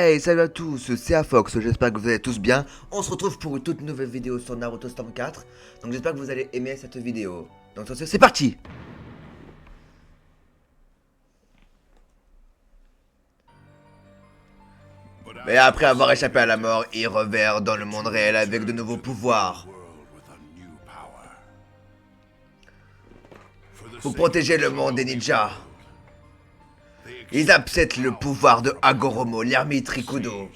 Hey, salut à tous, c'est Afox, j'espère que vous allez tous bien. On se retrouve pour une toute nouvelle vidéo sur Naruto Storm 4. Donc j'espère que vous allez aimer cette vidéo. Donc sur ce, c'est parti. Mais après avoir échappé à la mort, il revient dans le monde réel avec de nouveaux pouvoirs. Pour protéger le monde des ninjas, ils acceptent le pouvoir de Hagoromo, l'ermite Rikudo.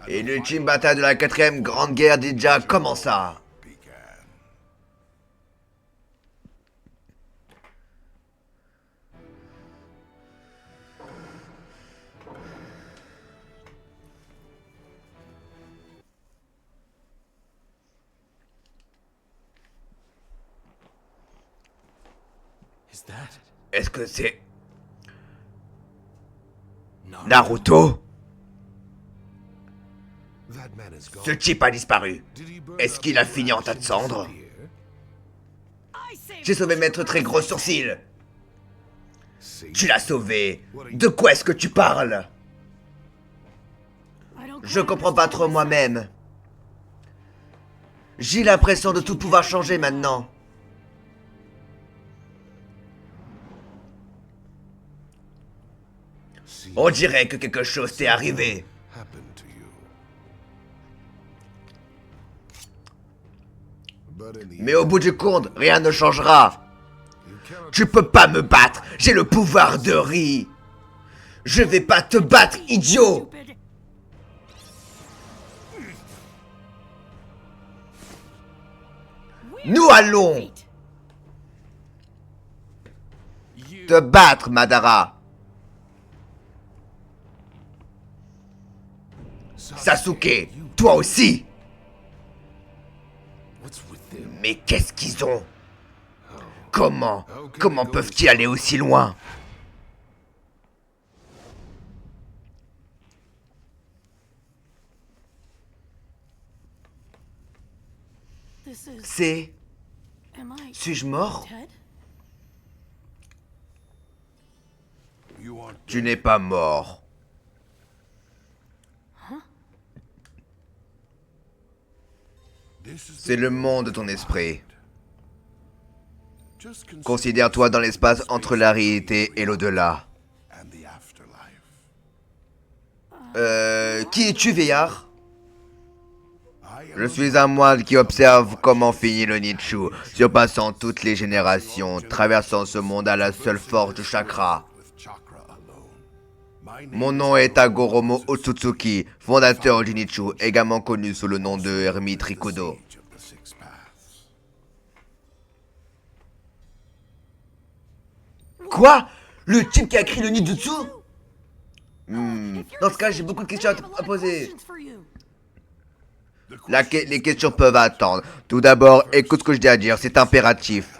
Et l'ultime bataille de la 4ème grande guerre ninja commença. Est-ce que c'est Naruto? Ce type a disparu. Est-ce qu'il a fini en tas de cendres? J'ai sauvé Maître Très Gros Sourcil. Tu l'as sauvé. De quoi est-ce que tu parles? Je comprends pas trop moi-même. J'ai l'impression de tout pouvoir changer maintenant. On dirait que quelque chose t'est arrivé. Mais au bout du compte, rien ne changera. Tu peux pas me battre, j'ai le pouvoir de Ri. Je vais pas te battre, idiot. Nous allons te battre, Madara. Sasuke, toi aussi. Mais qu'est-ce qu'ils ont? Comment peuvent-ils aller aussi loin? C'est... Suis-je mort? Tu n'es pas mort. C'est le monde de ton esprit. Considère-toi dans l'espace entre la réalité et l'au-delà. Qui es-tu, vieillard? Je suis un moine qui observe comment finit le Nichiu, surpassant toutes les générations, traversant ce monde à la seule force du chakra. Mon nom est Hagoromo Otsutsuki, fondateur du Nichiu, également connu sous le nom de Ermite Rikudo. Quoi? Le type qui a écrit le Ninjutsu? Dans ce cas, j'ai beaucoup de questions à poser. Les questions peuvent attendre. Tout d'abord, écoute ce que je dis à dire, c'est impératif.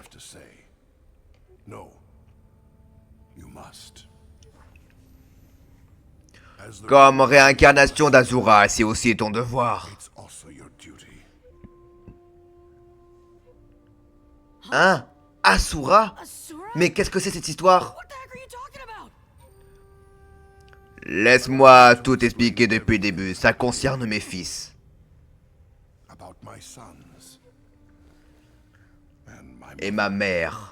Comme réincarnation d'Azura, c'est aussi ton devoir. Hein? Asura? Mais qu'est-ce que c'est cette histoire? Laisse-moi tout expliquer depuis le début, ça concerne mes fils. Et ma mère.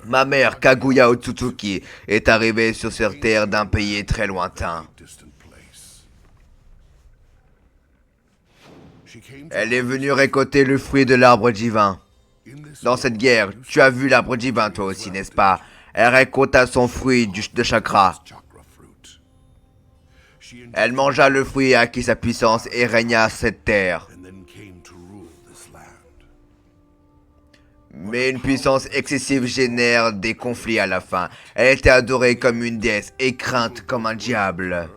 Ma mère, Kaguya Otsutsuki, est arrivée sur cette terre d'un pays très lointain. Elle est venue récolter le fruit de l'arbre divin. Dans cette guerre, tu as vu l'arbre divin toi aussi, n'est-ce pas? Elle récolta son fruit de chakra. Elle mangea le fruit et acquit sa puissance et régna cette terre. Mais une puissance excessive génère des conflits à la fin. Elle était adorée comme une déesse et crainte comme un diable.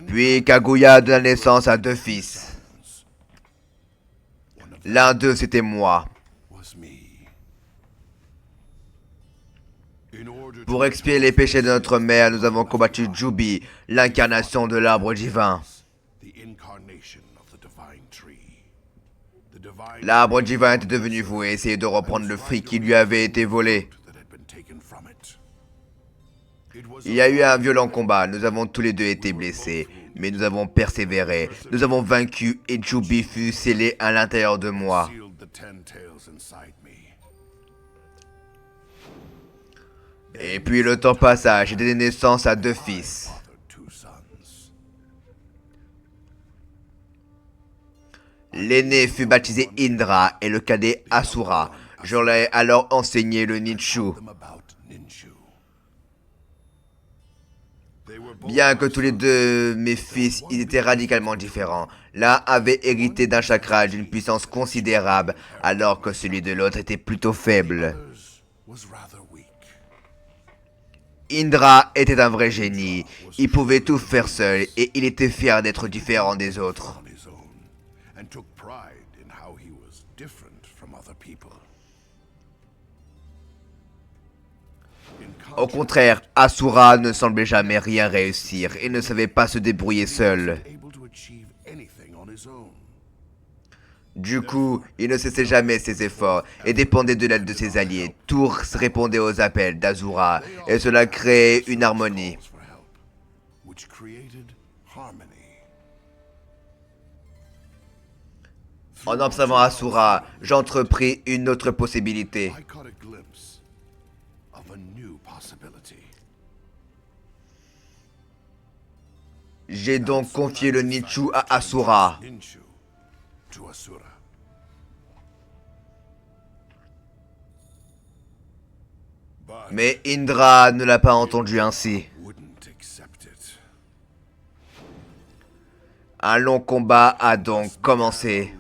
Puis Kaguya donna naissance à 2 fils. L'un d'eux, c'était moi. Pour expier les péchés de notre mère, nous avons combattu Jubi, l'incarnation de l'arbre divin. L'arbre divin était devenu vous et essayait de reprendre le fruit qui lui avait été volé. Il y a eu un violent combat, nous avons tous les deux été blessés, mais nous avons persévéré, nous avons vaincu et Jubi fut scellé à l'intérieur de moi. Et puis le temps passa, j'ai donné naissance à 2 fils. L'aîné fut baptisé Indra et le cadet Asura. Je leur ai alors enseigné le ninju. Bien que tous les deux mes fils, ils étaient radicalement différents. L'un avait hérité d'un chakra d'une puissance considérable, alors que celui de l'autre était plutôt faible. Indra était un vrai génie. Il pouvait tout faire seul et il était fier d'être différent des autres. Au contraire, Asura ne semblait jamais rien réussir et ne savait pas se débrouiller seul. Du coup, il ne cessait jamais ses efforts et dépendait de l'aide de ses alliés. Tous répondaient aux appels d'Asura et cela créait une harmonie. En observant Asura, j'entrepris une autre possibilité. J'ai donc confié le ninju à Asura. Mais Indra ne l'a pas entendu ainsi. Un long combat a donc commencé.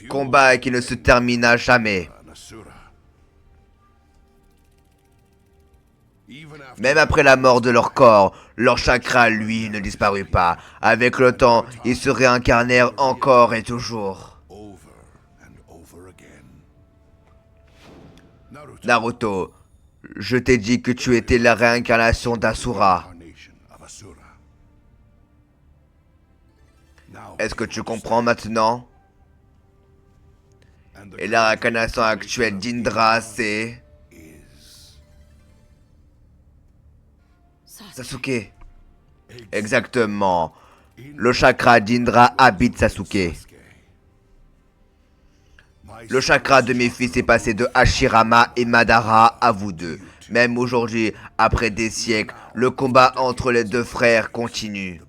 Combat qui ne se termina jamais. Même après la mort de leur corps, leur chakra, lui, ne disparut pas. Avec le temps, ils se réincarnèrent encore et toujours. Naruto, je t'ai dit que tu étais la réincarnation d'Asura. Est-ce que tu comprends maintenant? Et la réincarnation actuelle d'Indra, c'est... Sasuke. Exactement. Le chakra d'Indra habite Sasuke. Le chakra de mes fils est passé de Hashirama et Madara à vous deux. Même aujourd'hui, après des siècles, le combat entre les deux frères continue.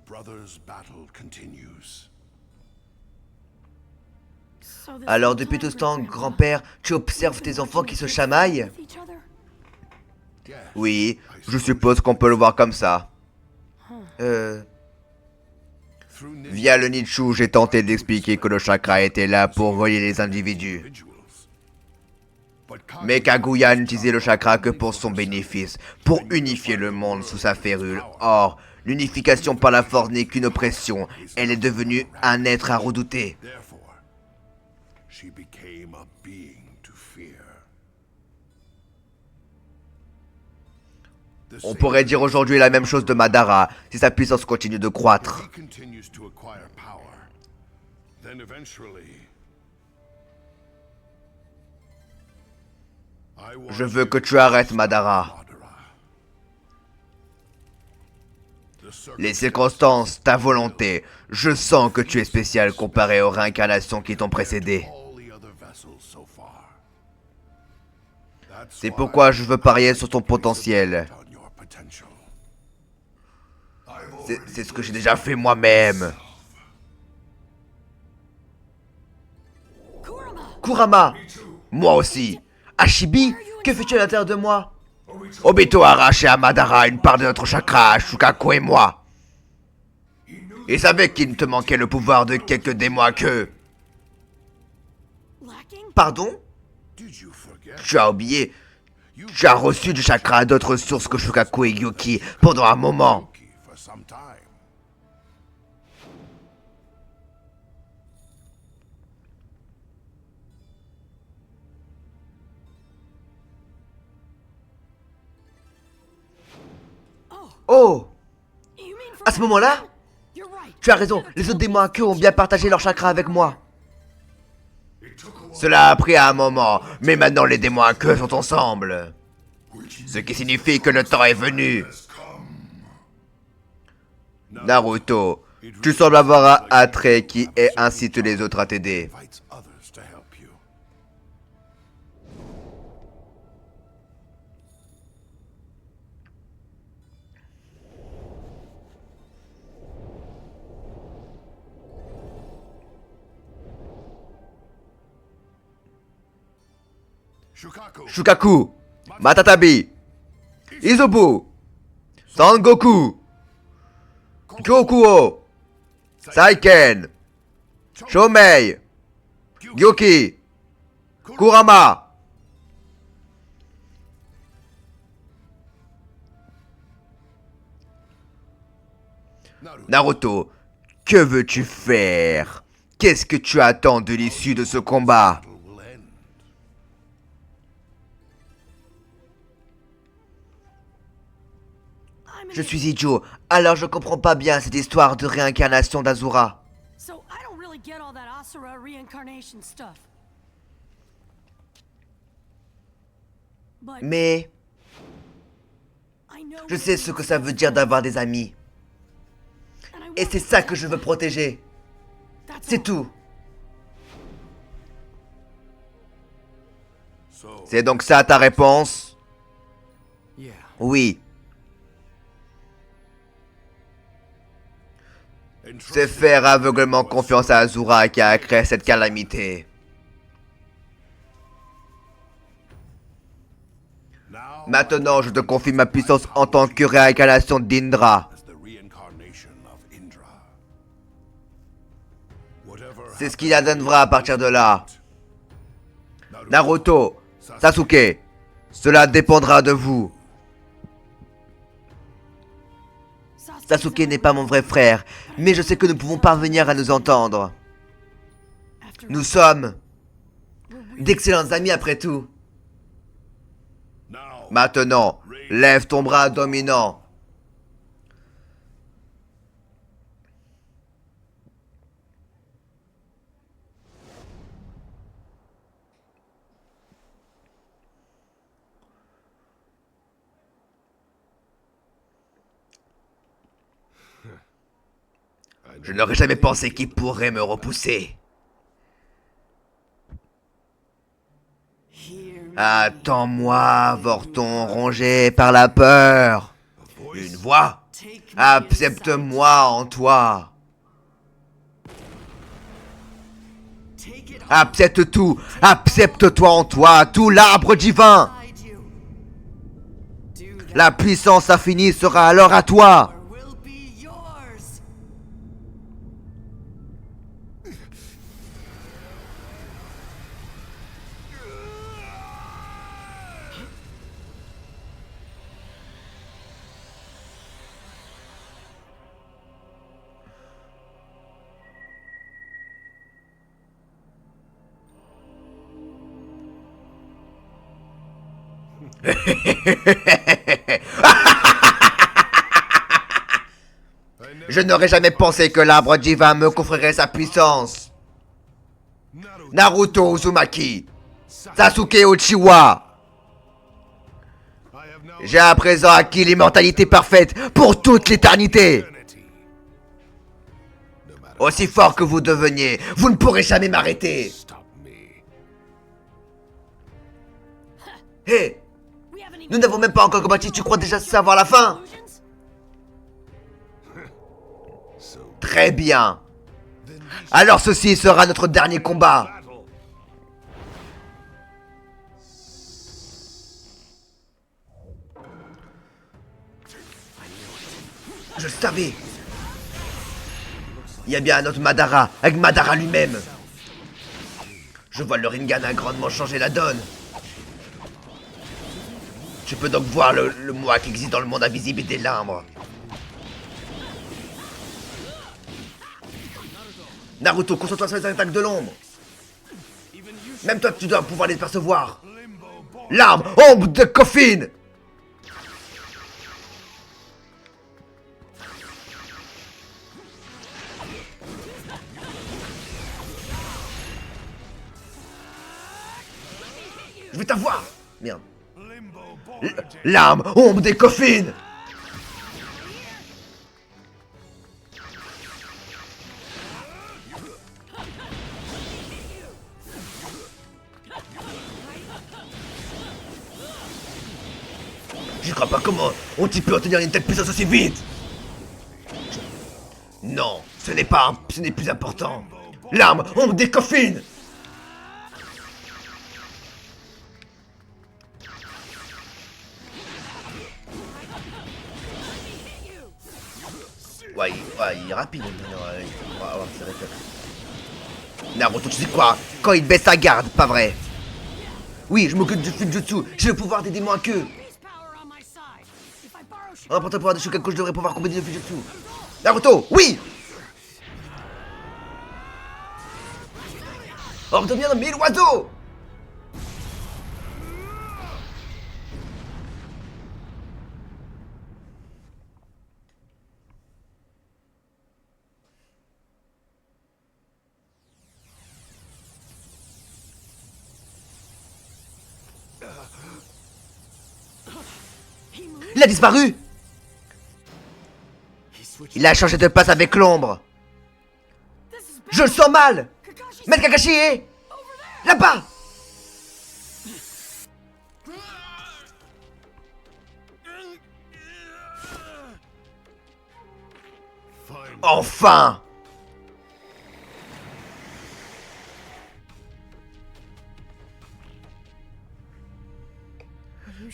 Alors depuis tout ce temps, grand-père, tu observes tes enfants qui se chamaillent? Oui, je suppose qu'on peut le voir comme ça. Via le ninju, j'ai tenté d'expliquer que le chakra était là pour relier les individus. Mais Kaguya n'utilisait le chakra que pour son bénéfice, pour unifier le monde sous sa férule. Or, l'unification par la force n'est qu'une oppression. Elle est devenue un être à redouter. On pourrait dire aujourd'hui la même chose de Madara, si sa puissance continue de croître. Je veux que tu arrêtes, Madara. Les circonstances, ta volonté, je sens que tu es spécial comparé aux réincarnations qui t'ont précédé. C'est pourquoi je veux parier sur ton potentiel. C'est ce que j'ai déjà fait moi-même. Kurama, moi aussi. Ashibi, que fais-tu à l'intérieur de moi? Obito a arraché à Madara une part de notre chakra, Shukaku et moi. Il savait qu'il ne te manquait le pouvoir de quelques démons à queue. Pardon? Tu as oublié. Tu as reçu du chakra d'autres sources que Shukaku et Gyuki pendant un moment. Oh! ce moment-là, tu as raison, les autres démons à queue ont bien partagé leur chakra avec moi. Cela a pris un moment, mais maintenant les démons à queue sont ensemble. Ce qui signifie que le temps est venu. Naruto, tu sembles avoir un attrait qui incite les autres à t'aider. Shukaku, Matatabi, Izubu, Sangoku, Gyokuo, Saiken, Shomei, Gyoki, Kurama. Naruto, que veux-tu faire? Qu'est-ce que tu attends de l'issue de ce combat? Je suis idiot, alors je comprends pas bien cette histoire de réincarnation d'Azura. Mais je sais ce que ça veut dire d'avoir des amis. Et c'est ça que je veux protéger. C'est tout. C'est donc ça ta réponse? Oui. C'est faire aveuglement confiance à Azura qui a créé cette calamité. Maintenant, je te confie ma puissance en tant que réincarnation d'Indra. C'est ce qu'il adviendra à partir de là. Naruto, Sasuke, cela dépendra de vous. Sasuke n'est pas mon vrai frère, mais je sais que nous pouvons parvenir à nous entendre. Nous sommes d'excellents amis après tout. Maintenant, lève ton bras dominant. Je n'aurais jamais pensé qu'il pourrait me repousser. Attends-moi, Vorton rongé par la peur. Une voix. Accepte-moi en toi. Accepte tout. Accepte-toi en toi, tout l'arbre divin. La puissance infinie sera alors à toi. Je n'aurais jamais pensé que l'arbre divin me conférerait sa puissance. Naruto Uzumaki, Sasuke Uchiwa. J'ai à présent acquis l'immortalité parfaite pour toute l'éternité. Aussi fort que vous deveniez, vous ne pourrez jamais m'arrêter. Hé, nous n'avons même pas encore combattu, tu crois déjà savoir la fin? Très bien. Alors ceci sera notre dernier combat. Je savais. Il y a bien un autre Madara, avec Madara lui-même. Je vois le Rinnegan a grandement changé la donne. Tu peux donc voir le moi qui existe dans le monde invisible et des limbres. Naruto, concentre-toi sur les attaques de l'ombre. Même toi, tu dois pouvoir les percevoir. L'arbre, ombre de Coffin. Je vais t'avoir. Merde. L'arme ombre des coffines. Je crois pas comment on-t-il peut obtenir une telle puissance aussi vite. Non, ce n'est plus important. L'arme ombre des coffines. Ouais, il est rapide. Il va avoir ses réflexes. Naruto, tu sais quoi? Quand il baisse sa garde, pas vrai? Oui, je m'occupe du Fujutsu. J'ai le pouvoir des démons à queue. En apportant le pouvoir de Shukaku, je devrais pouvoir combiner le Fujutsu. Naruto, oui! On devient 1000 oiseaux! Il a disparu! Il a changé de place avec l'ombre. Je le sens mal! Maître Kakashi est là-bas! Enfin!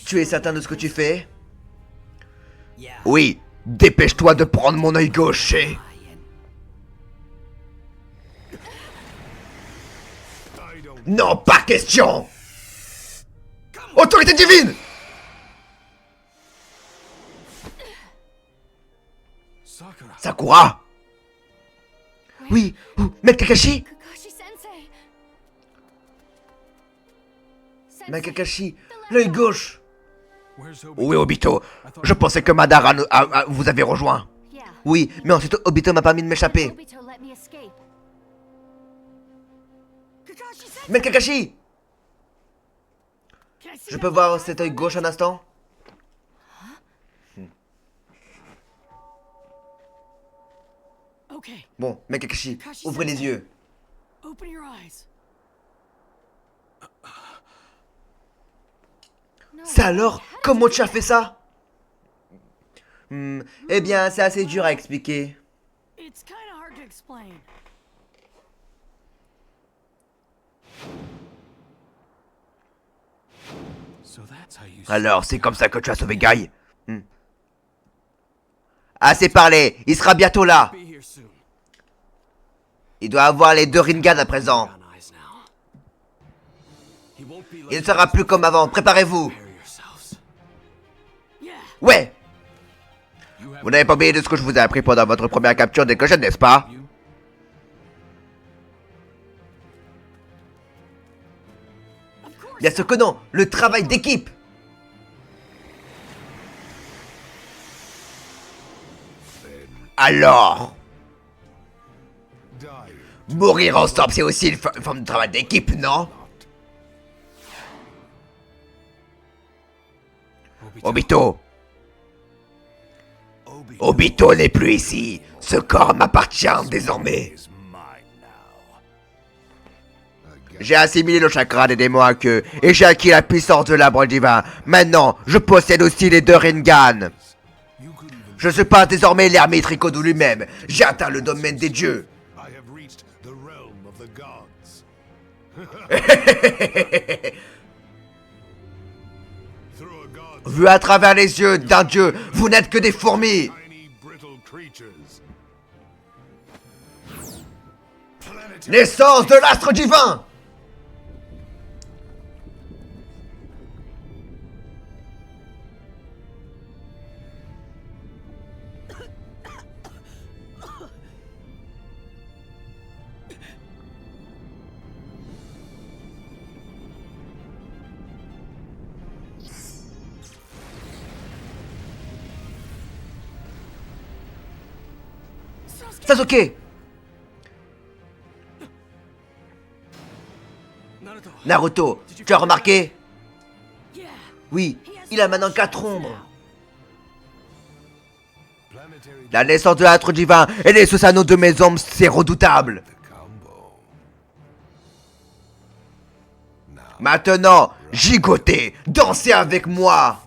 Tu es certain de ce que tu fais? Oui, dépêche-toi de prendre mon œil gaucher. Non, pas question! Autorité divine! Sakura? Oui, Maître Kakashi? Maître Kakashi, l'œil gauche. Oui, Obito. Je pensais que Madara vous avait rejoint. Oui, mais ensuite Obito m'a permis de m'échapper. Maître Kakashi! Je peux voir cet œil gauche un instant? Bon, Maître Kakashi, ouvrez les yeux. Ça alors? Comment tu as fait ça? Eh bien, c'est assez dur à expliquer. Alors, c'est comme ça que tu as sauvé Guy? Assez parlé, il sera bientôt là. Il doit avoir les 2 Rinnegan à présent. Il ne sera plus comme avant, préparez-vous. Ouais. Vous n'avez pas oublié de ce que je vous ai appris pendant votre première capture des cochons, n'est-ce pas? Bien sûr que non, le travail d'équipe. Alors, mourir ensemble, c'est aussi une forme de travail d'équipe, non? Obito. Obito n'est plus ici. Ce corps m'appartient désormais. J'ai assimilé le chakra des démons à queue et j'ai acquis la puissance de l'arbre divin. Maintenant, je possède aussi les 2 Rinnegan. Je suis pas désormais l'ermite Rikudo lui-même. J'ai atteint le domaine des dieux. Vu à travers les yeux d'un dieu, vous n'êtes que des fourmis. Naissance de l'astre divin. Sasuke! Naruto, tu as remarqué? Oui, il a maintenant 4 ombres. La naissance de l'âtre divin et les Susanoo de mes ombres, c'est redoutable. Maintenant, gigotez, dansez avec moi.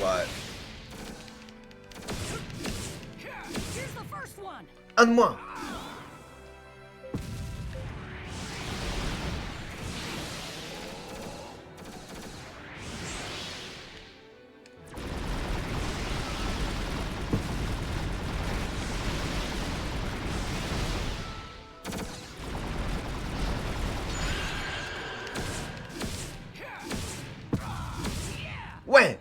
Ouais. Un de moins. Ouais.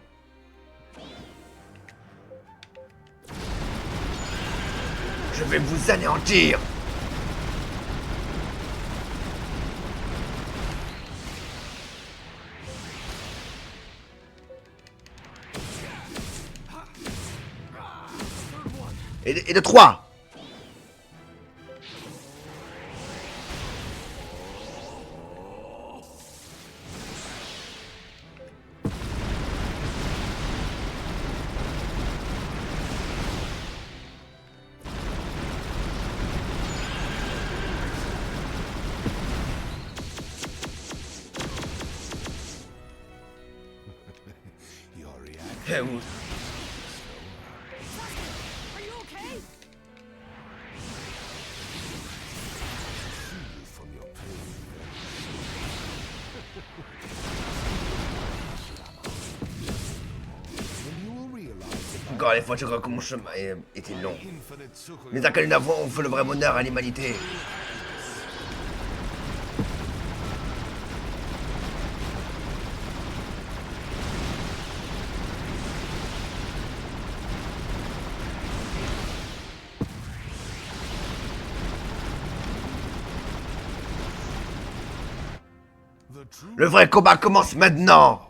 Je vais vous anéantir. Et de 3. Encore les fois, je crois que mon chemin était long. Mais à nous avons, on fait le vrai bonheur à l'humanité. Le vrai combat commence maintenant.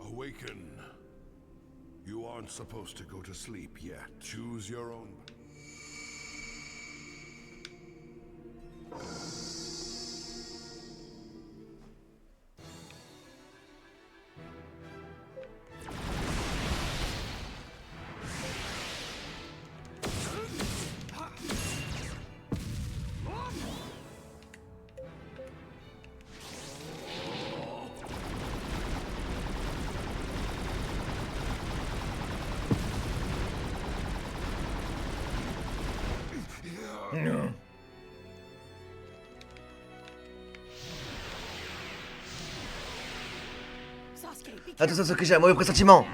Awaken. You aren't supposed to go to sleep yet. Choose your own. Attention, ce que j'ai un mauvais pressentiment.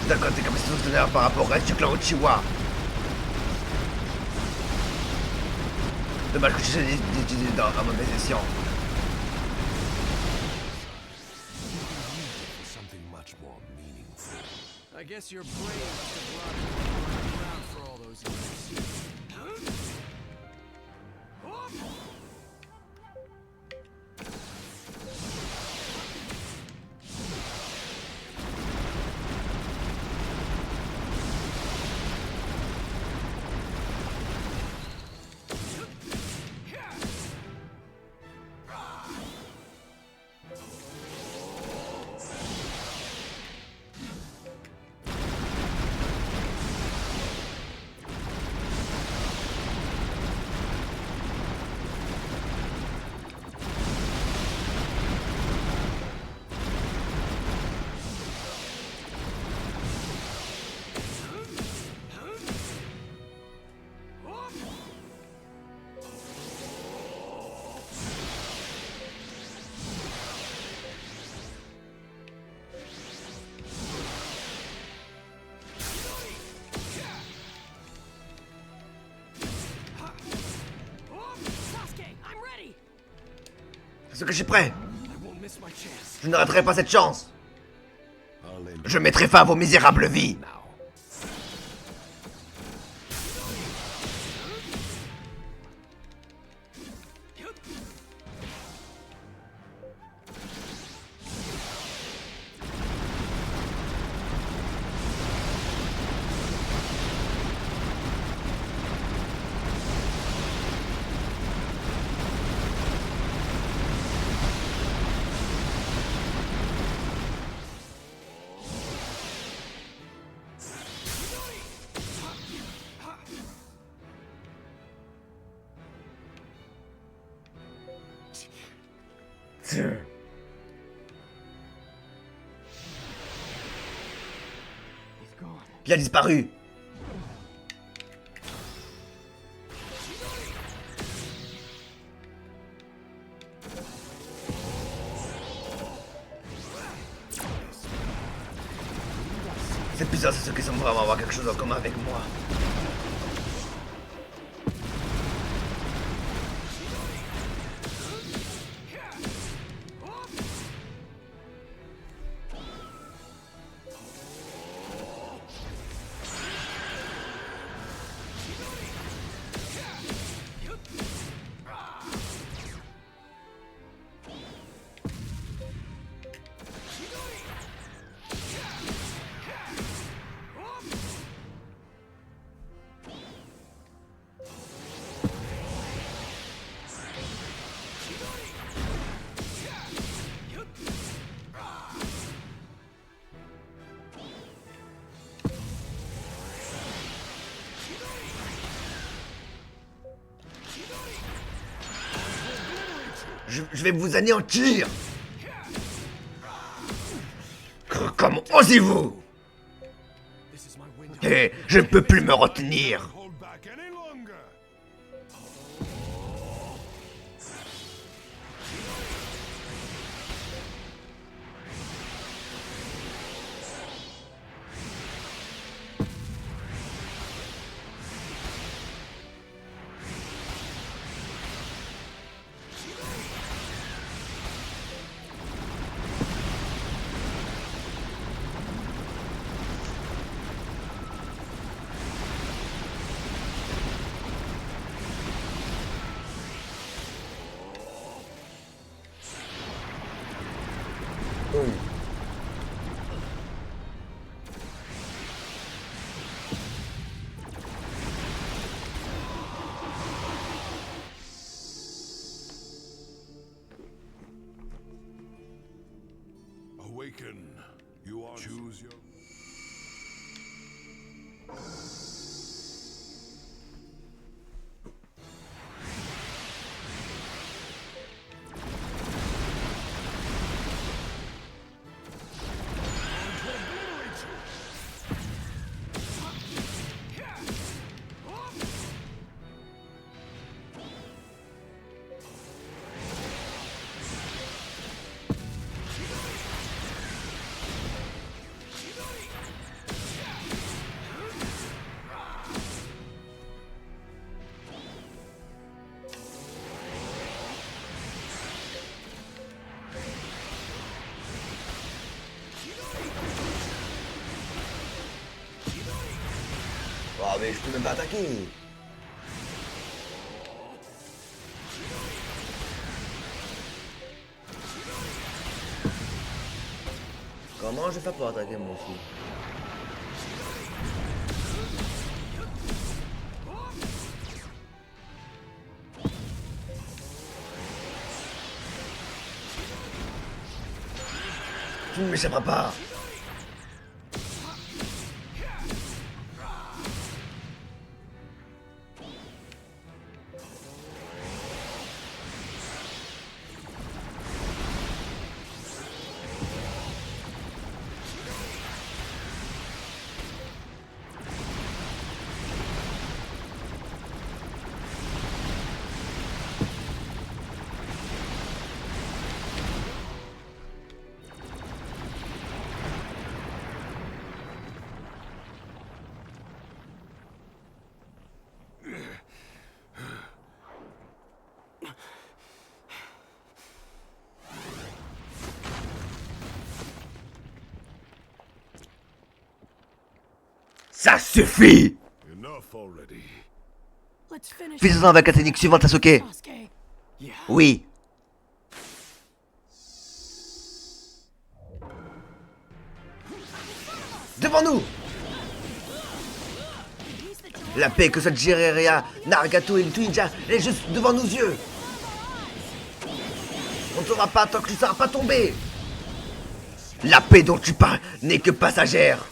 D'accord, t'es comme si tu par rapport au reste du clan Uchiwa. Dommage que je suis utilisé à mauvais escient. I guess your brain must have run around for all those years. Est-ce que je suis prêt? I won't miss my chance. Je ne raterai pas cette chance. I'll end Je mettrai fin à vos misérables vies. Now. Il a disparu. C'est bizarre, c'est ceux qui semblent vraiment avoir quelque chose en commun avec moi. Je vais vous anéantir. Comment osez-vous? This is my window. Et je ne peux plus me retenir. hold back any longer. Awaken. You are choose your. Oh mais je peux même pas attaquer. Comment je fais pour attaquer moi aussi? Tu ne m'échapperas pas. Ça suffit! Enough already. Let's finish. Faisons-en avec la technique suivante, Sasuke. Sasuke. Oui. Devant nous! La paix que soit Jiraiya, Nagato et le Ninja, elle est juste devant nos yeux. On ne saura pas tant que tu ne seras pas tombé. La paix dont tu parles n'est que passagère.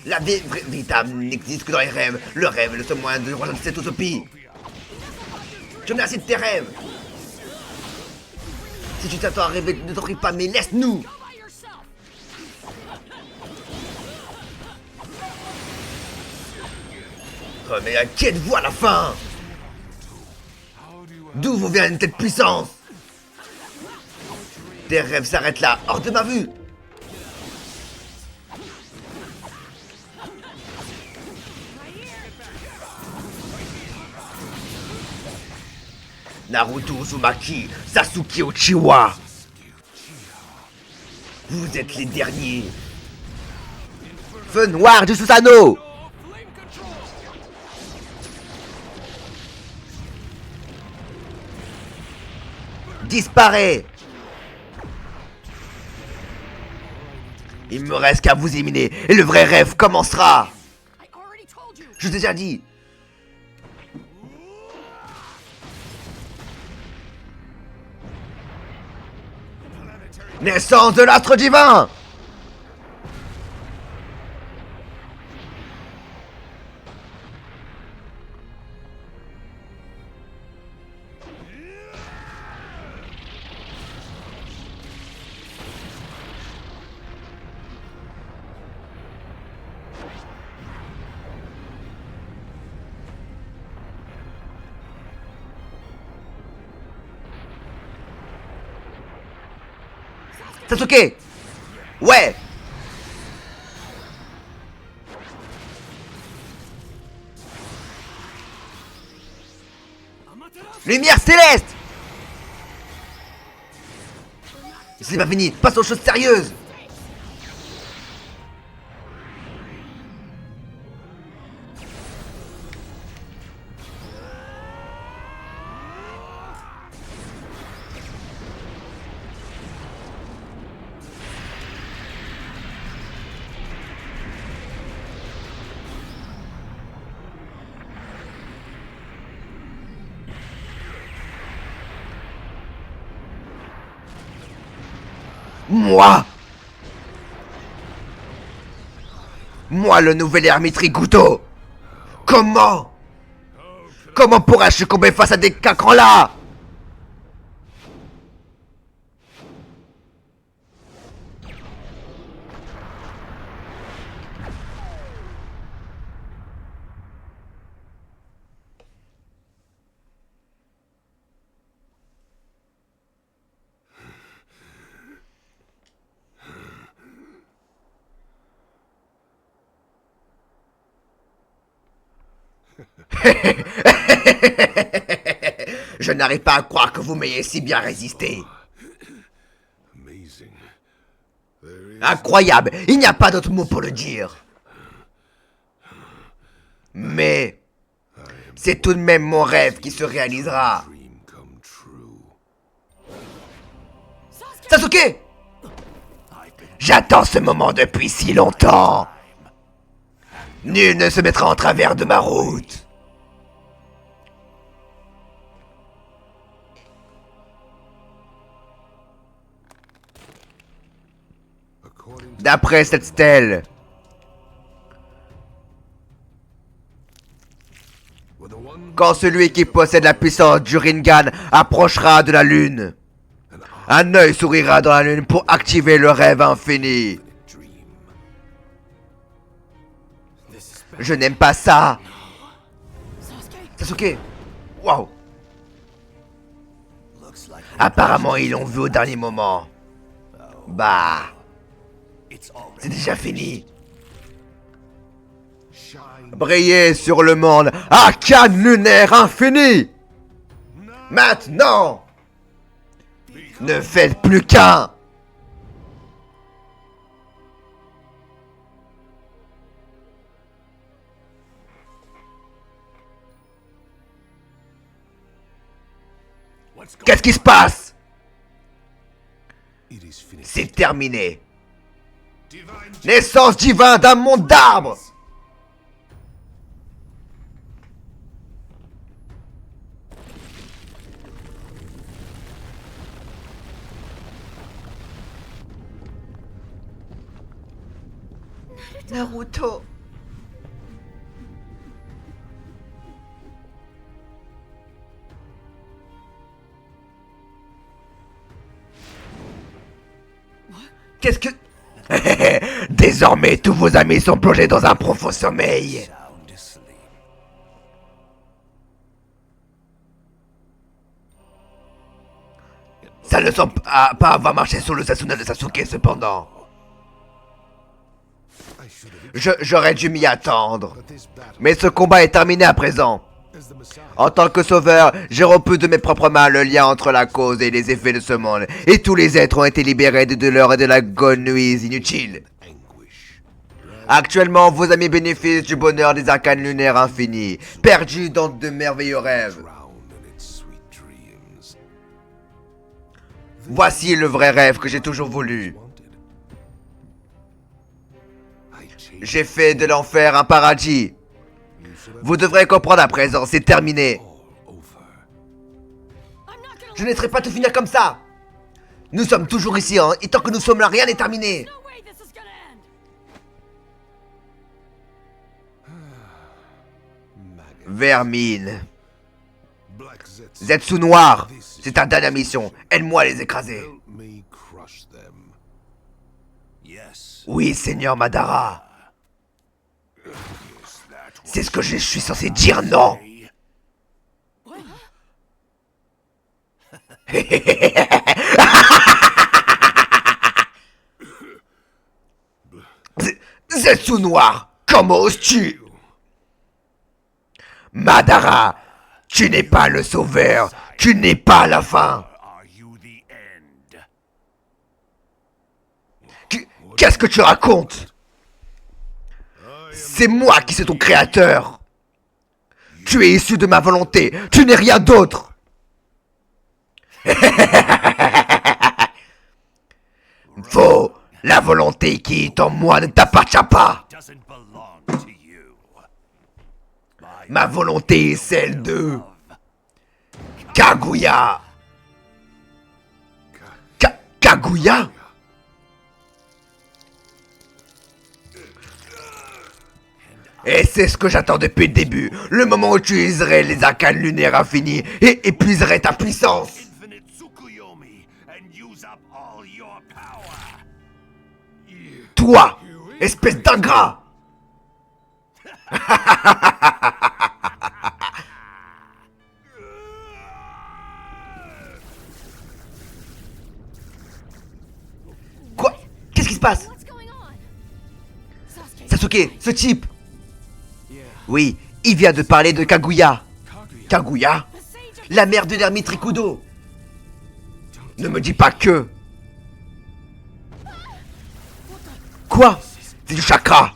La vie véritable n'existe que dans les rêves. Le rêve est le seul moyen de rejoindre cette utopie. Je ai assez de tes rêves. Si tu t'attends à rêver, ne t'en prie pas, mais laisse-nous. Oh, mais à qui êtes-vous à la fin? D'où vous vient une telle puissance? Tes rêves s'arrêtent là, hors de ma vue. Naruto Uzumaki, Sasuke Uchiwa. Vous êtes les derniers. Feu noir du Susanoo. Disparaît. Il me reste qu'à vous éliminer et le vrai rêve commencera. Je t'ai déjà dit. Naissance de l'astre divin. Sasuke! Ouais! Lumière céleste! C'est pas fini, passe aux choses sérieuses! Moi, le nouvel ermite Rikuto. Comment pourrais-je succomber face à des cacans là? Je n'arrive pas à croire que vous m'ayez si bien résisté. Amazing. There is Incroyable, il n'y a pas d'autre mot pour le dire. Mais c'est tout de même mon rêve qui se réalisera. dream come true. Sasuke! J'attends ce moment depuis si longtemps. Nul ne se mettra en travers de ma route. According to D'après cette stèle, well, the one quand celui qui possède la puissance du Rinnegan approchera de la lune, un œil sourira dans la lune pour activer le rêve infini. dream. Je n'aime pas ça. Sasuke. Waouh. Apparemment, ils l'ont vu au dernier moment. Bah, c'est déjà fini. Briller sur le monde à canne lunaire infini. Maintenant, ne faites plus qu'un. Qu'est-ce qui se passe? C'est terminé. Naissance divine d'un monde d'arbres. Naruto. Qu'est-ce que... Désormais, tous vos amis sont plongés dans un profond sommeil. Ça ne semble pas avoir marché sur le Sasuna de Sasuke cependant. J'aurais dû m'y attendre. Mais ce combat est terminé à présent. En tant que sauveur, j'ai rompu de mes propres mains le lien entre la cause et les effets de ce monde. Et tous les êtres ont été libérés des douleurs et de la nuit inutile. Actuellement, vos amis bénéficient du bonheur des arcanes lunaires infinis, perdus dans de merveilleux rêves. Voici le vrai rêve que j'ai toujours voulu. J'ai fait de l'enfer un paradis. Vous devrez comprendre à présent, c'est terminé. Je ne laisserai pas tout finir comme ça. Nous sommes toujours ici, hein, et tant que nous sommes là, rien n'est terminé. Vermine. Zetsu noir. C'est ta dernière mission. Aide-moi à les écraser. Oui, Seigneur Madara. C'est ce que je suis censé dire, non? Zetsu noir, comment oses-tu? Madara, tu n'es pas le sauveur, tu n'es pas la fin. Qu'est-ce que tu racontes? C'est moi qui suis ton créateur. Tu es issu de ma volonté, tu n'es rien d'autre. Faux, la volonté qui est en moi ne t'appartient pas. Ma volonté est celle de Kaguya. Kaguya? Et c'est ce que j'attends depuis le début, le moment où tu utiliserais les arcanes lunaires infinis et épuiserais ta puissance. Toi, espèce d'ingrat. Quoi? Qu'est-ce qui se passe? Sasuke, ce type. Oui, il vient de parler de Kaguya. Kaguya? La mère de l'ermite Rikudo. Ne me dis pas que... Quoi? C'est du chakra.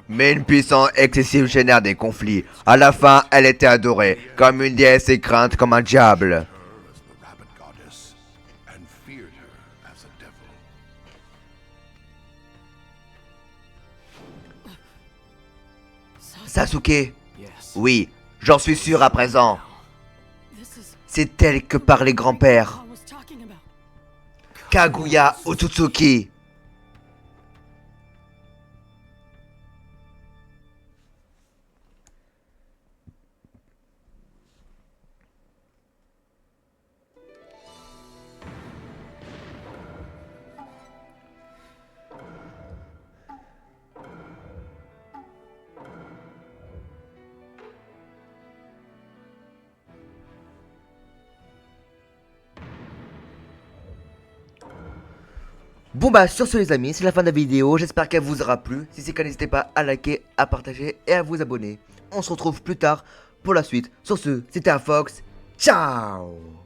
Mais une puissance excessive génère des conflits. À la fin, elle était adorée, comme une déesse et crainte comme un diable. Sasuke? Oui, j'en suis sûr à présent. C'est elle que parlait grand-père. Kaguya Otsutsuki. Bon bah sur ce les amis, c'est la fin de la vidéo, j'espère qu'elle vous aura plu. Si c'est le cas, n'hésitez pas à liker, à partager et à vous abonner. On se retrouve plus tard pour la suite. Sur ce, c'était un Fox, ciao.